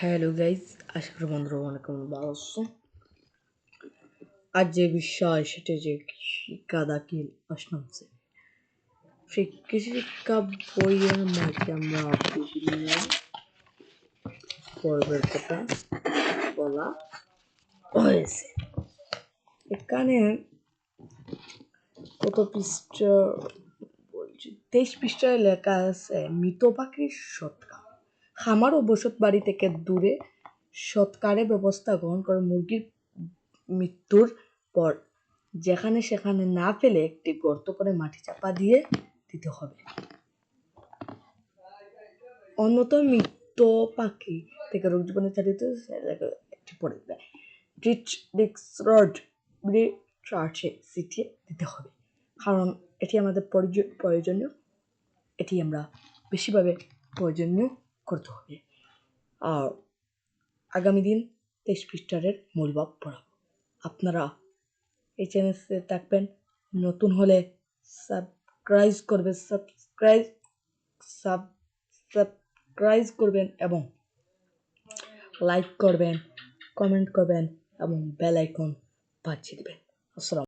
Hello guys, আশা করি বন্ধুরা অনেক ভালো আছো। আজ যে বিষয় সেটা যে কৃষিকা দাখিল অষ্টম শ্রেণী। সেই কৃষিকা বইয়ের মধ্যে আমরা বিভিন্ন পর্বের কথা বলা হয়েছে। এখানে কত পৃষ্ঠা বলছি, 23 পৃষ্ঠায় লেখা আছে মৃত পাখির সৎকার। খামার ও বসত বাড়ি থেকে দূরে সৎকারের ব্যবস্থা গ্রহণ করে মুরগির মৃত্যুর পর যেখানে সেখানে না ফেলে একটি গর্ত করে মাটি চাপা দিয়ে দিতে হবে। অন্যত মৃত পাখি থেকে রোগ জীবনে চালিত একটি পরিবে ছিটিয়ে দিতে হবে, কারণ এটি আমাদের প্রয়োজনীয়, এটি আমরা বেশিভাবে প্রয়োজনীয় করতে হবে। আর আগামী দিন 23 পৃষ্ঠারের মূলভাব পড়াবো। আপনারা এই চ্যানেলে থাকবেন, নতুন হলে সাবস্ক্রাইব করবেন এবং লাইক করবেন, কমেন্ট করবেন এবং বেল আইকন বাজিয়ে দিবেন। আসসালাম।